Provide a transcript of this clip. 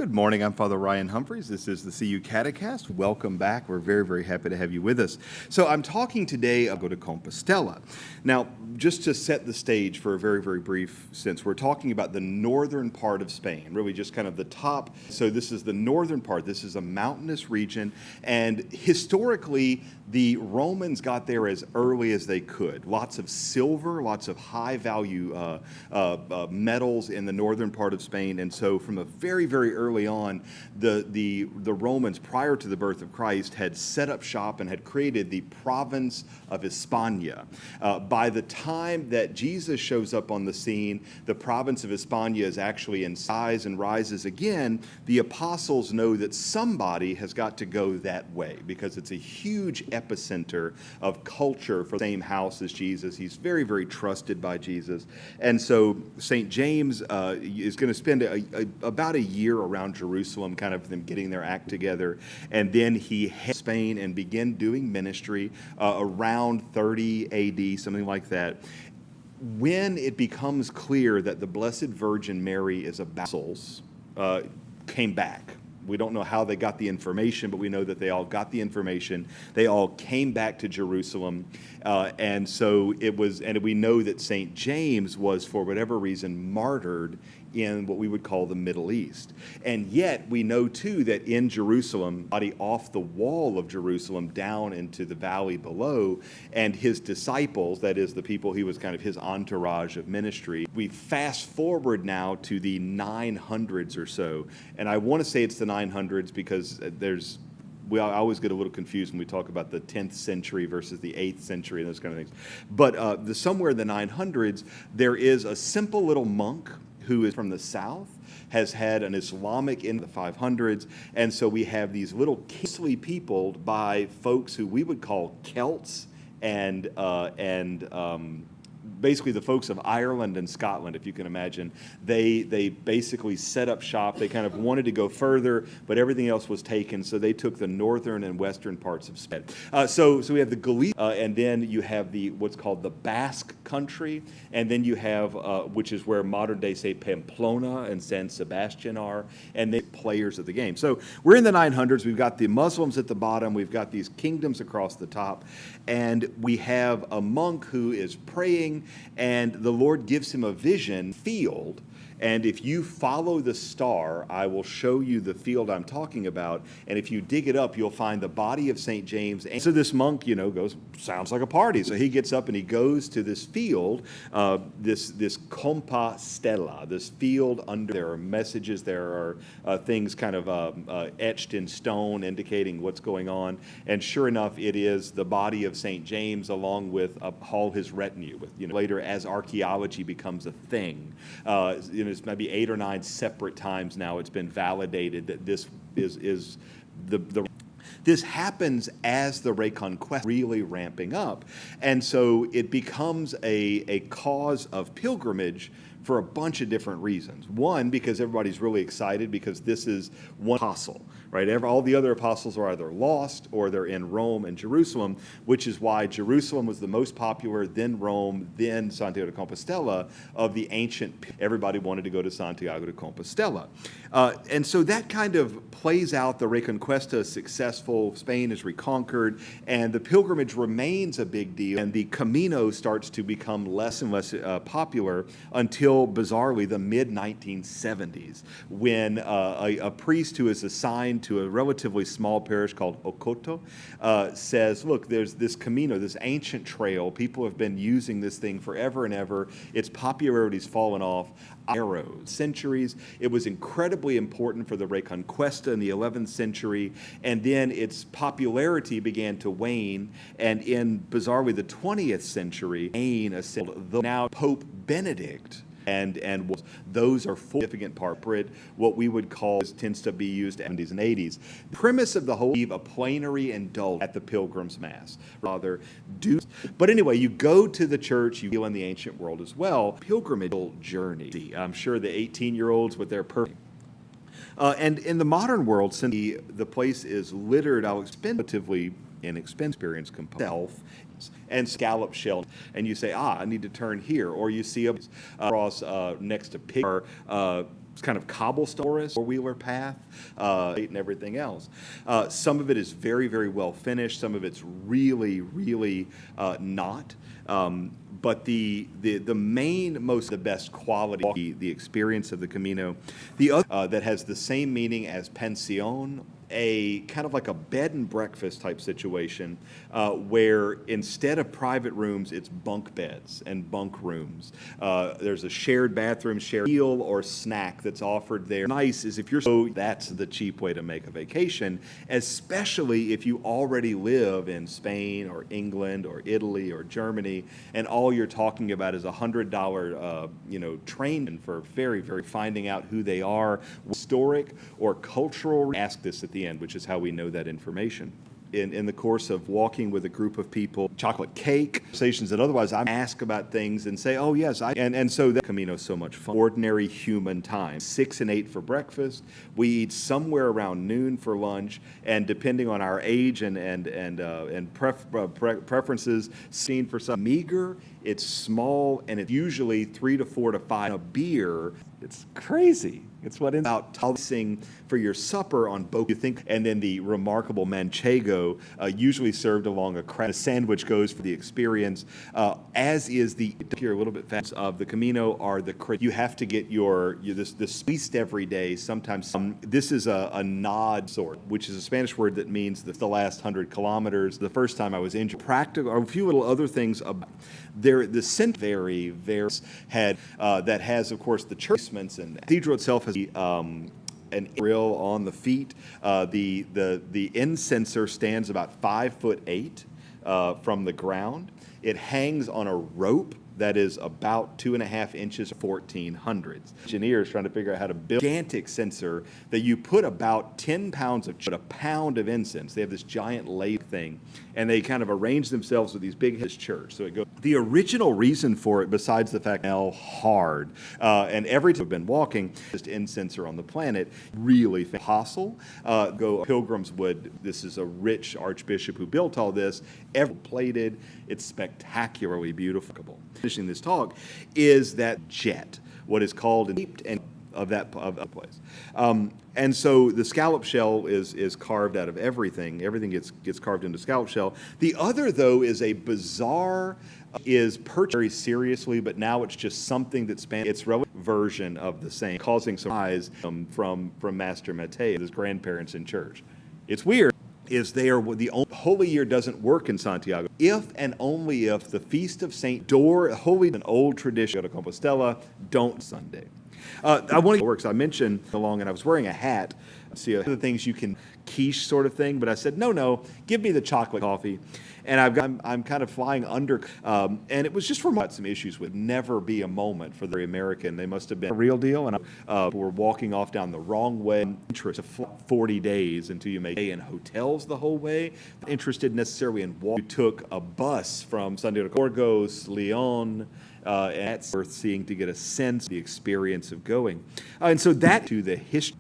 Good morning. I'm Father Ryan Humphries. This is the CU Catecast. Welcome back. We're very, very happy to have you with us. So I'm talking today about Compostela. Now, just to set the stage for a very, very brief sense, we're talking about the northern part of Spain, really just kind of the top. So this is the northern part. This is a mountainous region. And historically, the Romans got there as early as they could. Lots of silver, lots of high-value metals in the northern part of Spain. And so from a very, very early on, the Romans, prior to the birth of Christ, had set up shop and had created the province of Hispania. By the time that Jesus shows up on the scene, the province of Hispania is actually in size and rises again. The apostles know that somebody has got to go that way because it's a huge epicenter of culture for the same house as Jesus. He's very, very trusted by Jesus. And so St. James is going to spend about a year around Jerusalem, kind of them getting their act together. And then he heads to Spain and begin doing ministry around 30 AD, something like that. When it becomes clear that the Blessed Virgin Mary is a apostles came back. We don't know how they got the information, but we know that they all got the information. They all came back to Jerusalem. And so it was, and we know that St. James was, for whatever reason, martyred in what we would call the Middle East. And yet we know too that in Jerusalem, body off the wall of Jerusalem down into the valley below, and his disciples, that is the people he was kind of his entourage of ministry. We fast forward now to the 900s or so. And I want to say it's the 900s because I always get a little confused when we talk about the 10th century versus the 8th century and those kind of things. But somewhere in the 900s, there is a simple little monk who is from the south, has had an Islamic in the 500s, and so we have these little mostly peopled by folks who we would call Celts and basically the folks of Ireland and Scotland, if you can imagine. They basically set up shop. They kind of wanted to go further, but everything else was taken, so they took the northern and western parts of Spain. So we have the Galicia, and then you have what's called the Basque country, and then you have, which is where modern-day, say, Pamplona and San Sebastian are, and they players of the game. So we're in the 900s. We've got the Muslims at the bottom. We've got these kingdoms across the top, and we have a monk who is praying, and the Lord gives him a vision field. And if you follow the star, I will show you the field I'm talking about. And if you dig it up, you'll find the body of St. James. And so this monk, goes, sounds like a party. So he gets up and he goes to this field, this Compostela, this field under. There are messages, there are things kind of etched in stone indicating what's going on. And sure enough, it is the body of St. James along with all his retinue. Later, as archaeology becomes a thing, it's maybe 8 or 9 separate times now it's been validated that this is this happens as the Reconquista really ramping up. And so it becomes a cause of pilgrimage for a bunch of different reasons. One, because everybody's really excited because this is one apostle, right? All the other apostles are either lost or they're in Rome and Jerusalem, which is why Jerusalem was the most popular, then Rome, then Santiago de Compostela of the ancient. Everybody wanted to go to Santiago de Compostela. And so that kind of plays out. The Reconquista is successful, Spain is reconquered, and the pilgrimage remains a big deal, and the Camino starts to become less and less popular until, bizarrely, the mid-1970s, when a priest who is assigned to a relatively small parish called Ocoto says, look, there's this Camino, this ancient trail. People have been using this thing forever and ever. Its popularity's fallen off. Arrows. Centuries. It was incredibly important for the Reconquista in the 11th century, and then its popularity began to wane, and in, bizarrely, the 20th century, now Pope Benedict and those are significant part of it. What we would call tends to be used in the 70s and 80s. The premise of the whole a plenary indulgence at the Pilgrim's Mass. But anyway, you go to the church, you feel in the ancient world as well. Pilgrimage journey. I'm sure the 18-year-olds with their and in the modern world, since the place is littered, relatively inexpensive experience self and scallop shell, and you say, I need to turn here, or you see a cross next to pig, kind of cobblestone four-wheeler path and everything else. Some of it is very, very well finished. Some of it's really, really not. But the main, the best quality, the experience of the Camino, the other that has the same meaning as pension, a kind of like a bed and breakfast type situation, where instead of private rooms, it's bunk beds and bunk rooms. There's a shared bathroom, shared meal or snack that's offered there. Nice is if you're that's the cheap way to make a vacation, especially if you already live in Spain or England or Italy or Germany, and all you're talking about is $100 train for very, very finding out who they are, historic or cultural. Ask this at the end, which is how we know that information. In the course of walking with a group of people, chocolate cake, conversations that otherwise I ask about things and say, oh yes, and so that Camino is so much fun. Ordinary human time, 6 and 8 for breakfast. We eat somewhere around noon for lunch, and depending on our age and preferences, seen for some meager, it's small, and it's usually 3 to 4 to 5. A beer, it's crazy. It's what ends about tossing for your supper on both. You think, and then the remarkable manchego, usually served along a sandwich, goes for the experience. As is the here a little bit fast of the Camino are the you have to get this feast every day. Sometimes this is a nod sort, which is a Spanish word that means the last 100 kilometers. The first time I was injured, practical, or a few little other things about there. The scent very had that has of course the churchments, and the cathedral itself has an grill on the feet. The incenser stands about 5'8" from the ground. It hangs on a rope that is about 2.5 inches, 1400s. Engineers trying to figure out how to build a gigantic censer that you put about 10 pounds of, a pound of incense. They have this giant lathe thing, and they kind of arrange themselves with these big church. So it goes. The original reason for it, besides the fact how hard, and every time I've been walking, just incenser on the planet, really apostle, pilgrims would. This is a rich archbishop who built all this. Every plated, it's spectacularly beautiful. Finishing this talk is that jet, what is called and of that place, and so the scallop shell is carved out of everything. Everything gets carved into scallop shell. The other, though, is a bizarre, is purchased very seriously, but now it's just something that's its relevant version of the same, causing surprise from Master Mateo, his grandparents in church. It's weird. Is there the only Holy Year doesn't work in Santiago if and only if the Feast of Saint Holy, an old tradition of Compostela, don't Sunday. I want to work. So I mentioned along, and I was wearing a hat. See, the things you can quiche sort of thing, but I said no, give me the chocolate coffee. And I'm kind of flying under, and it was just from some issues would never be a moment for the American. They must have been a real deal, and we're walking off down the wrong way. Interest 40 days until you make in hotels the whole way. Interested necessarily in walk. You took a bus from Santiago, Burgos, Leon. And that's worth seeing to get a sense of the experience of going. And so that to the history.